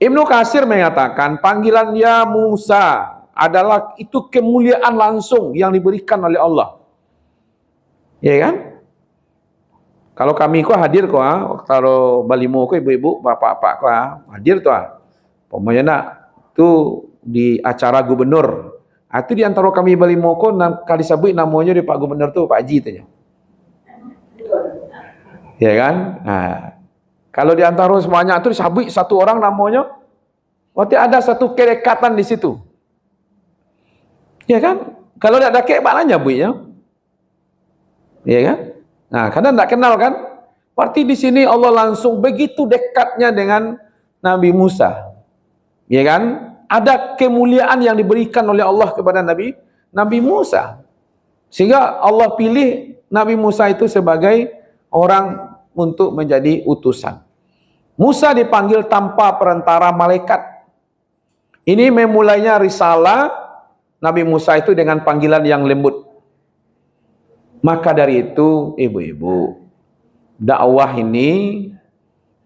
Ibnu Katsir mengatakan panggilan ya Musa adalah itu kemuliaan langsung yang diberikan oleh Allah. Ya kan? Kalau kami ko hadir ko kalau balimo ko ibu-ibu, bapak-bapak ko hadir tuh. Pokoknya nak tu di acara gubernur. Itu di antara kami balimo ko kali sabut namanya di Pak Gubernur tu Pak Haji tanya. Ya kan? Nah, kalau di antara semuanya itu disabut satu orang namanya, berarti ada satu kedekatan di situ. Ya kan? Kalau tidak ada kek, maknanya buinya. Ya kan? Nah, karena tidak kenal kan? Berarti di sini Allah langsung begitu dekatnya dengan Nabi Musa. Ya kan? Ada kemuliaan yang diberikan oleh Allah kepada Nabi Musa. Sehingga Allah pilih Nabi Musa itu sebagai orang untuk menjadi utusan. Musa dipanggil tanpa perantara malaikat. Ini memulainya risalah Nabi Musa itu dengan panggilan yang lembut. Maka dari itu, ibu-ibu, dakwah ini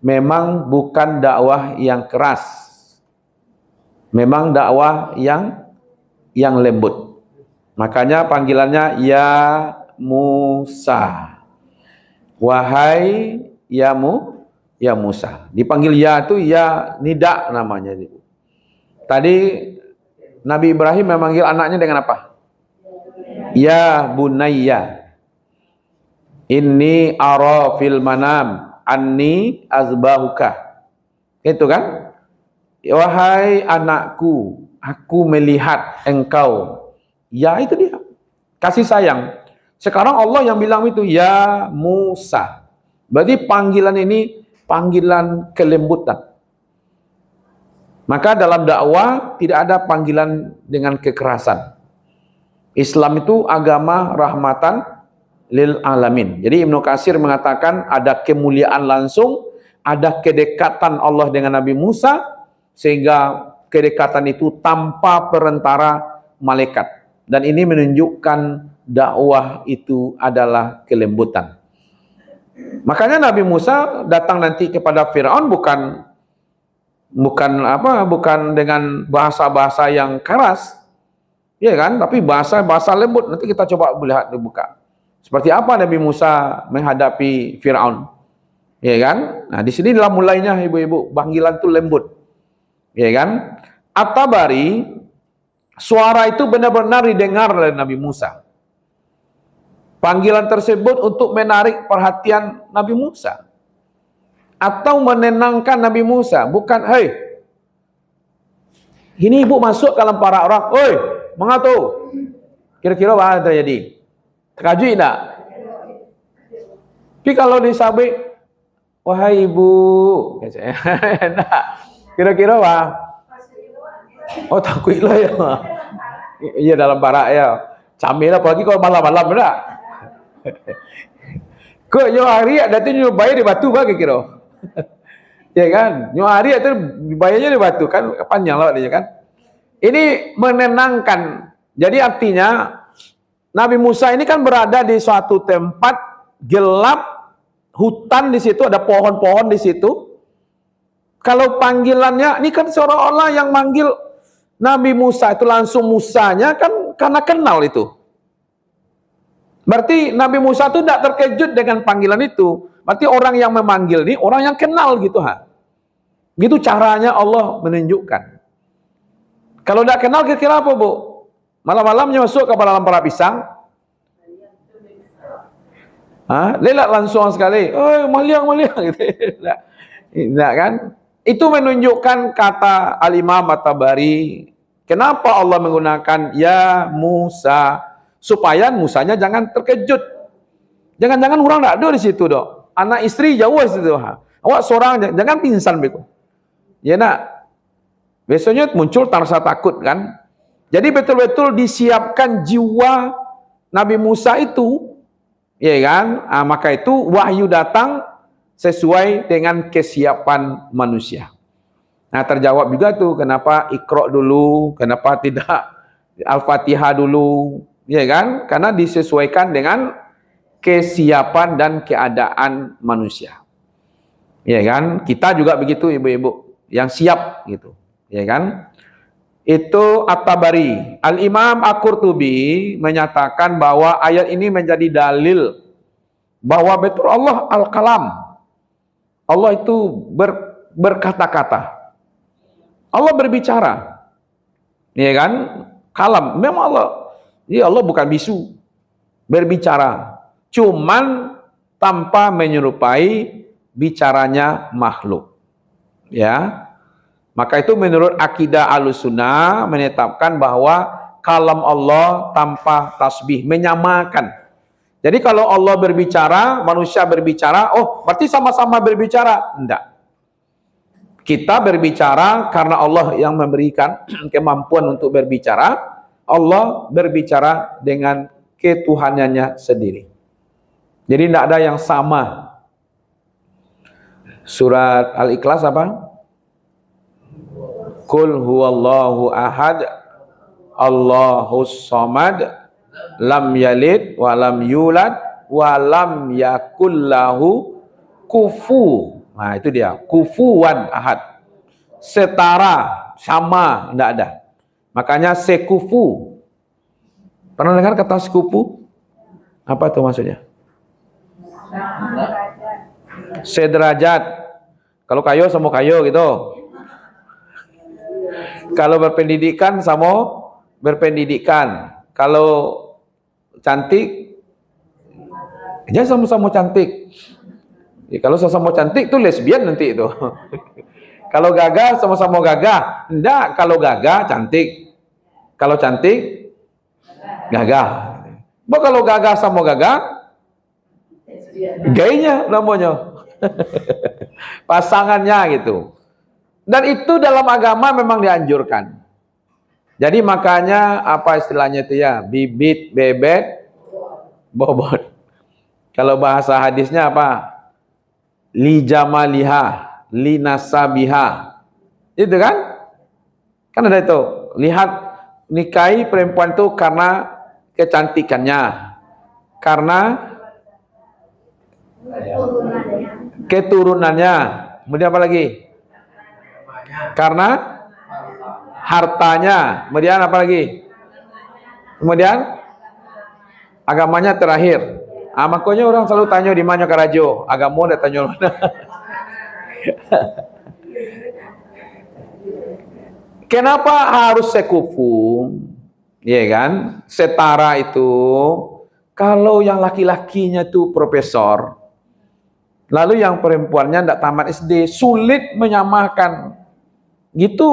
memang bukan dakwah yang keras. Memang dakwah yang lembut. Makanya panggilannya ya Musa. Wahai ya Musa. Dipanggil ya itu ya nida namanya. Tadi Nabi Ibrahim memanggil anaknya dengan apa? Ya bunayya. Inni ara fil manam anni azbahuka. Itu kan? Wahai anakku, aku melihat engkau. Ya itu dia. Kasih sayang. Sekarang Allah yang bilang itu ya Musa. Berarti panggilan ini panggilan kelembutan. Maka dalam dakwah tidak ada panggilan dengan kekerasan. Islam itu agama rahmatan lil alamin. Jadi Ibnu Katsir mengatakan ada kemuliaan langsung, ada kedekatan Allah dengan Nabi Musa, sehingga kedekatan itu tanpa perantara malaikat. Dan ini menunjukkan dakwah itu adalah kelembutan. Makanya Nabi Musa datang nanti kepada Firaun bukan dengan bahasa-bahasa yang keras, ya kan? Tapi bahasa lembut. Nanti kita coba lihat dibuka. Seperti apa Nabi Musa menghadapi Firaun, ya kan? Nah di sini adalah mulainya ibu-ibu, panggilan itu lembut, ya kan? At-Tabari, suara itu benar-benar didengar oleh Nabi Musa. Panggilan tersebut untuk menarik perhatian Nabi Musa atau menenangkan Nabi Musa, bukan hei ini ibu masuk dalam para orang, oi mengatu, kira-kira apa terjadi? Terkajui tak? Tapi kalau disabik, wahai ibu, kira-kira apa? Oh takut lah ya. Iya dalam barak ya. Camil apalagi kalau malam-malam tak? Kok nyo hari ada tu nyo bayar di batu bagi kira. Ya kan? Nyo hari itu bayarnya di batu kan panjang lah dia kan. Ini menenangkan. Jadi artinya Nabi Musa ini kan berada di suatu tempat gelap, hutan di situ, ada pohon-pohon di situ. Kalau panggilannya, ini kan seolah-olah yang manggil Nabi Musa itu langsung Musanya kan karena kenal itu. Berarti Nabi Musa itu tidak terkejut dengan panggilan itu. Berarti orang yang memanggil ini orang yang kenal gitu ha. Gitu caranya Allah menunjukkan. Kalau tidak kenal kira-kira apa bu? Malam-malamnya masuk ke dalam para pisang. Lelak langsung sekali. Oh, maliang gitu. Tidak kan? Itu menunjukkan kata Al-Imam At-Tabari. Kenapa Allah menggunakan ya Musa? Supaya Musanya jangan terkejut. Jangan-jangan orang tidak ada di situ dok. Anak istri jauh di situ. Awak seorang jangan pingsan begitu. Ya nak. Biasanya muncul rasa takut kan? Jadi betul-betul disiapkan jiwa Nabi Musa itu, ya kan? Maka itu wahyu datang sesuai dengan kesiapan manusia. Nah terjawab juga tuh kenapa Iqra dulu, kenapa tidak Al-Fatihah dulu, ya kan? Karena disesuaikan dengan kesiapan dan keadaan manusia. Ya kan? Kita juga begitu ibu-ibu. yang siap gitu, ya kan? Itu At-Tabari. Al-Imam Al-Qurtubi menyatakan bahwa ayat ini menjadi dalil bahwa betul Allah Al-Kalam. Allah itu berkata-kata. Allah berbicara. Ya kan? Kalam. Memang Allah bukan bisu. Berbicara. Cuman tanpa menyerupai bicaranya makhluk. Ya. Maka itu menurut akidah Ahlussunnah menetapkan bahwa kalam Allah tanpa tasbih, menyamakan. Jadi kalau Allah berbicara, manusia berbicara, oh berarti sama-sama berbicara. Enggak. Kita berbicara karena Allah yang memberikan kemampuan untuk berbicara. Allah berbicara dengan ketuhanannya sendiri. Jadi tidak ada yang sama. Surat Al-Ikhlas apa? Qul huwallahu ahad, Allahus samad, lam yalid wa lam yulad wa lam yakul lahu kufu. Nah, itu dia, kufuwan ahad. Setara, sama, enggak ada. Makanya sekufu. Pernah dengar kata sekufu? Apa itu maksudnya? Sederajat. Kalau kayo sama kayo gitu. Kalau berpendidikan sama berpendidikan. Kalau cantik, aja sama-sama cantik. Ya, kalau sama-sama cantik itu lesbian nanti itu. Kalau gagah sama-sama gagah. Enggak, kalau gagah cantik. Kalau cantik gagah. Kalau gagah sama gagah, gayanya namanya. Pasangannya gitu. Dan itu dalam agama memang dianjurkan. Jadi makanya apa istilahnya itu ya? Bibit, bebet, bobot. Kalau bahasa hadisnya apa? Li jamaliha, li nasabiha. Itu kan? Kan ada itu. Lihat, nikahi perempuan itu karena kecantikannya. Karena keturunannya. Kemudian apa lagi? Karena hartanya. Kemudian apa lagi? Kemudian agamanya terakhir. Makanya orang selalu tanya di mana karajo. Agama udah tanya mana. Kenapa harus sekufu? Ya kan? Setara itu. Kalau yang laki-lakinya tuh profesor, lalu yang perempuannya tidak tamat SD, sulit menyamakan. Gitu.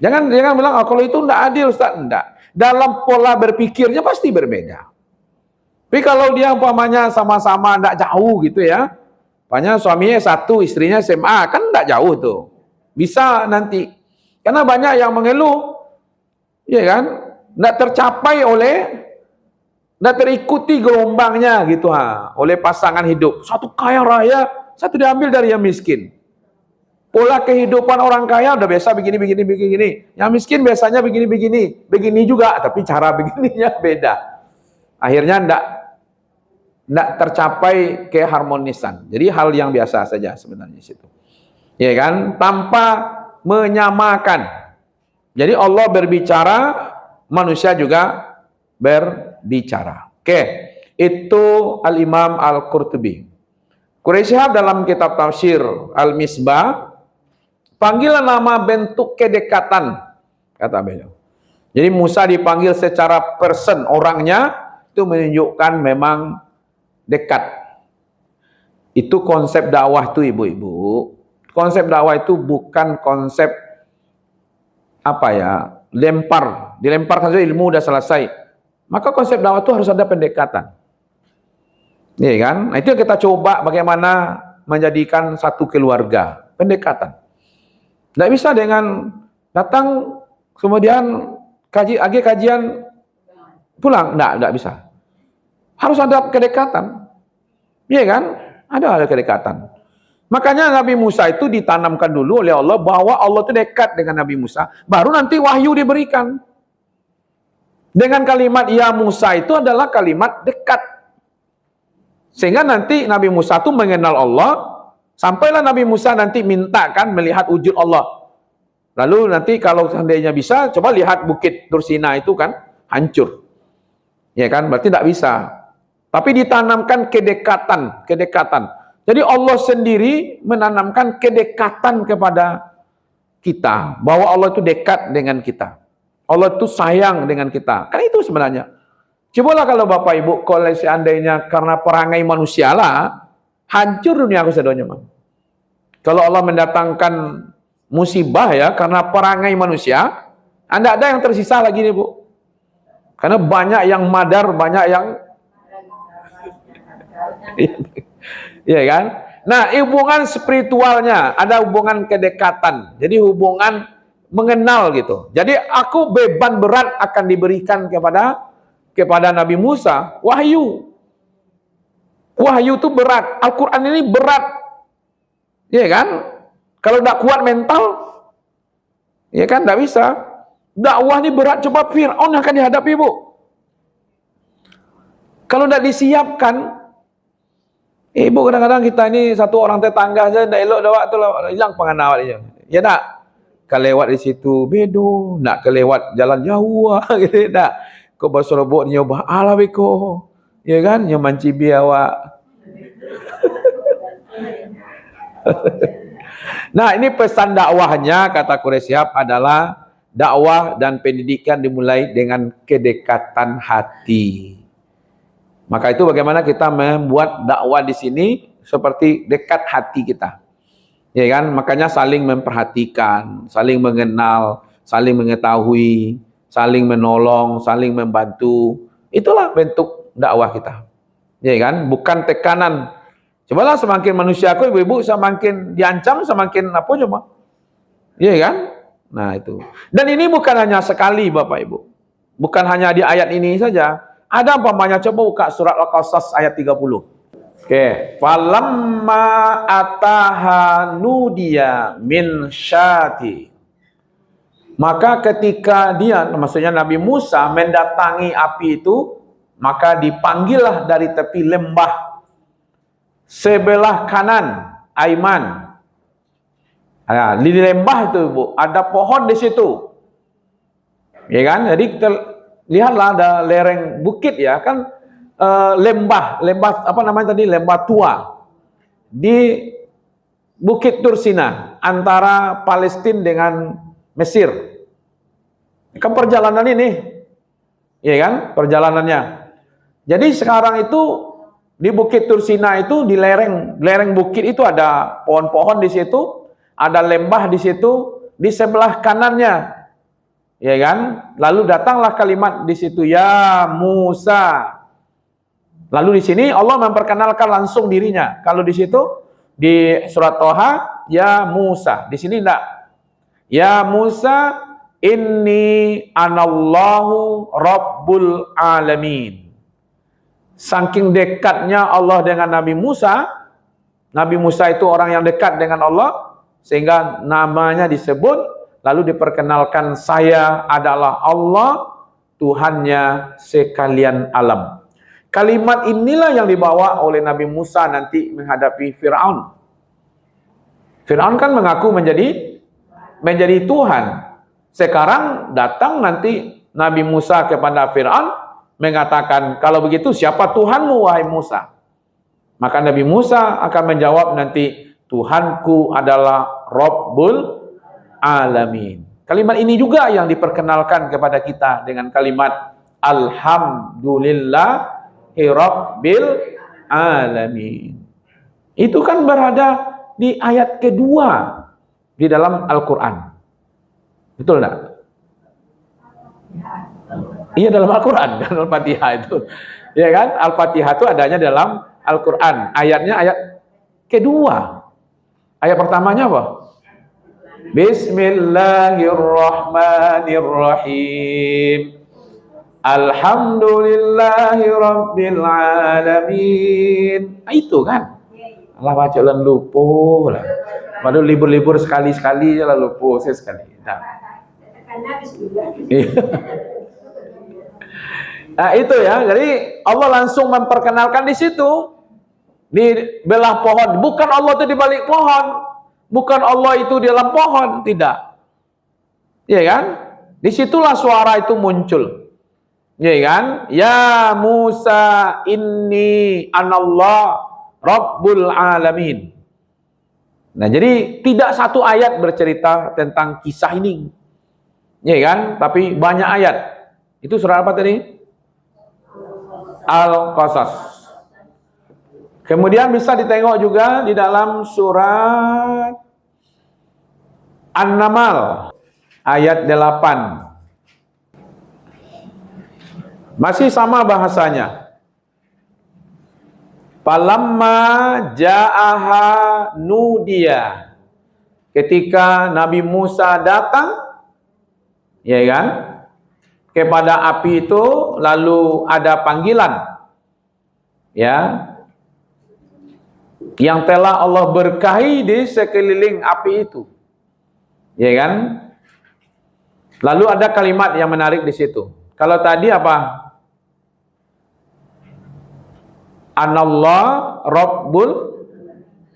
Jangan bilang, oh, kalau itu tidak adil, Ustaz. Tidak. Dalam pola berpikirnya pasti berbeda. Tapi kalau dia umpamanya sama-sama tidak jauh gitu ya. Umpamanya suaminya S1, istrinya SMA, kan tidak jauh tuh. Bisa nanti. Karena banyak yang mengeluh. Ya kan? Tidak tercapai tidak terikuti gelombangnya gitu oleh pasangan hidup. Satu kaya raya, satu diambil dari yang miskin. Pola kehidupan orang kaya udah biasa begini. Yang miskin biasanya begini juga, tapi cara begininya beda. Akhirnya enggak tercapai keharmonisan. Jadi hal yang biasa saja sebenarnya situ. Ya kan? Tanpa menyamakan. Jadi Allah berbicara, manusia juga berbicara. Oke, itu Al-Imam Al-Qurtubi. Quraisy Shihab dalam kitab tafsir Al-Misbah, panggilan nama bentuk kedekatan, kata beliau. Jadi Musa dipanggil secara person, orangnya itu menunjukkan memang dekat. Itu konsep dakwah itu ibu-ibu. Konsep dakwah itu bukan konsep apa ya, dilemparkan saja ilmu udah selesai. Maka konsep dakwah itu harus ada pendekatan. Iya kan? Nah, itu kita coba bagaimana menjadikan satu keluarga, pendekatan. Tidak bisa dengan datang kemudian kajian pulang, tidak bisa. Harus ada kedekatan. Iya kan? Ada kedekatan. Makanya Nabi Musa itu ditanamkan dulu oleh Allah bahwa Allah itu dekat dengan Nabi Musa, baru nanti wahyu diberikan. Dengan kalimat ya Musa itu adalah kalimat dekat. Sehingga nanti Nabi Musa itu mengenal Allah Sampailah Nabi Musa nanti minta kan melihat wujud Allah. Lalu nanti kalau seandainya bisa, coba lihat bukit Tur Sina itu kan hancur. Ya kan, berarti tidak bisa. Tapi ditanamkan kedekatan. Jadi Allah sendiri menanamkan kedekatan kepada kita, bahwa Allah itu dekat dengan kita. Allah itu sayang dengan kita. Kan itu sebenarnya. Cobalah kalau Bapak Ibu, kalau seandainya karena perangai manusia lah, hancur dunia aku sedonya, Bang. Kalau Allah mendatangkan musibah ya karena perangai manusia, Anda ada yang tersisa lagi nih, Bu. Karena banyak yang madar, banyak yang iya kan? Nah, hubungan spiritualnya ada hubungan kedekatan. Jadi hubungan mengenal gitu. Jadi aku beban berat akan diberikan kepada Nabi Musa, wahyu. Wahyu itu berat. Al-Qur'an ini berat. Iya kan? Kalau tidak kuat mental, ya kan tidak bisa. Dakwah ini berat, coba Fir'aun akan dihadapi, Bu. Kalau tidak disiapkan, Ibu kadang-kadang kita ini satu orang tetangga saja tidak elok dawak tu hilang penganawat dia. Ya tak? Kelewat di situ bedo, nak kelewat jalan jauh gitu tak. Kau berserobot nyoba ala beko. Ya kan? Yang mancibi awak. Nah, ini pesan dakwahnya kata Quraisy Shihab adalah dakwah dan pendidikan dimulai dengan kedekatan hati. Maka itu bagaimana kita membuat dakwah di sini seperti dekat hati kita. Ya kan? Makanya saling memperhatikan, saling mengenal, saling mengetahui, saling menolong, saling membantu. Itulah bentuk dakwah kita. Ya kan? Bukan tekanan. Cobalah semakin manusiaku ibu-ibu semakin diancam semakin apa coba. Ya kan? Nah itu. Dan ini bukan hanya sekali Bapak Ibu. Bukan hanya di ayat ini saja. Ada umpamanya, coba buka surat Al-Qasas ayat 30. Oke. Falamma ataha nudiya min syati. Maka ketika dia, maksudnya Nabi Musa mendatangi api itu, maka dipanggillah dari tepi lembah sebelah kanan Aiman. Nah, di lembah itu Bu, ada pohon di situ. Ya kan? Jadi kita lihatlah ada lereng bukit ya kan, lembah apa namanya tadi, lembah tua di Bukit Tur Sina antara Palestina dengan Mesir. Kan perjalanan ini, ya kan perjalanannya. Jadi sekarang itu di Bukit Tur Sina itu di lereng bukit itu ada pohon-pohon di situ, ada lembah di situ, di sebelah kanannya. Ya kan? Lalu datanglah kalimat di situ, ya Musa. Lalu di sini Allah memperkenalkan langsung dirinya. Kalau di situ di surat Toha, ya Musa. Di sini enggak. Ya Musa, inni anallahu rabbul alamin. Saking dekatnya Allah dengan Nabi Musa itu orang yang dekat dengan Allah, sehingga namanya disebut. Lalu diperkenalkan, saya adalah Allah, Tuhannya sekalian alam. Kalimat inilah yang dibawa oleh Nabi Musa nanti menghadapi Fir'aun. Fir'aun kan mengaku menjadi Tuhan. Sekarang datang nanti Nabi Musa kepada Fir'aun mengatakan, kalau begitu siapa Tuhanmu wahai Musa? Maka Nabi Musa akan menjawab nanti, Tuhanku adalah Rabbul Alamin. Kalimat ini juga yang diperkenalkan kepada kita dengan kalimat Alhamdulillahi Rabbil Alamin. Itu kan berada di ayat kedua di dalam Al-Quran. Betul enggak? Iya, dalam Al-Quran, dalam Al-Fatihah itu. Ya kan? Al-Fatihah itu adanya dalam Al-Quran. Ayatnya ayat kedua. Ayat pertamanya apa? Bismillahirrahmanirrahim. Alhamdulillahi Rabbil Alamin. Itu kan. Allah baca lan lupa lah. Padahal libur-libur sekali-sekali lah lupa saya sekali. Nah itu ya. Jadi Allah langsung memperkenalkan di situ. di belah pohon. Bukan Allah itu di balik pohon, bukan Allah itu di dalam pohon, tidak. Ya kan? Disitulah suara itu muncul. Ya kan? Ya Musa inni anallah Rabbul alamin. Nah, jadi tidak satu ayat bercerita tentang kisah ini. Ya kan? Tapi banyak ayat. Itu surah apa tadi? Al-Qasas. Kemudian bisa ditengok juga di dalam surat An-Naml ayat 8. Masih sama bahasanya. Falamma ja'aha nudiya. Ketika Nabi Musa datang, ya kan, kepada api itu, lalu ada panggilan, ya, yang telah Allah berkahi di sekeliling api itu, ya kan. Lalu ada kalimat yang menarik di situ. Kalau tadi apa? Anallah Rabbul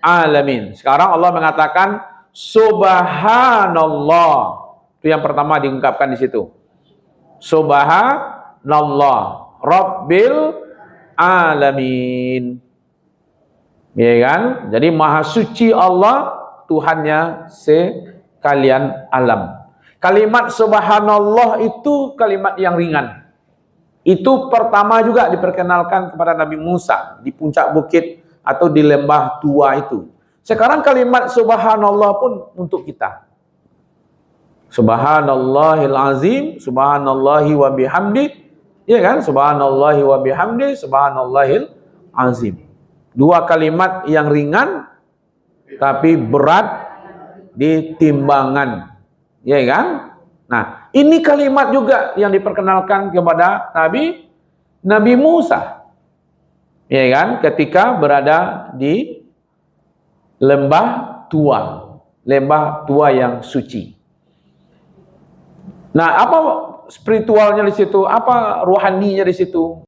alamin. Sekarang Allah mengatakan subhanallah. Itu yang pertama diungkapkan di situ. Subhanallah Rabbil alamin. Ya kan? Jadi maha suci Allah, Tuhannya sekalian alam. Kalimat subhanallah itu kalimat yang ringan. Itu pertama juga diperkenalkan kepada Nabi Musa di puncak bukit atau di lembah tua itu. Sekarang kalimat subhanallah pun untuk kita. Subhanallahil azim, subhanallahi wa bihamdi, ya kan? Subhanallahi wa bihamdi, subhanallahil azim. Dua kalimat yang ringan tapi berat di timbangan, ya kan? Nah, ini kalimat juga yang diperkenalkan kepada Nabi Musa, ya kan? Ketika berada di lembah tua yang suci. Nah, apa spiritualnya di situ? Apa rohaninya di situ?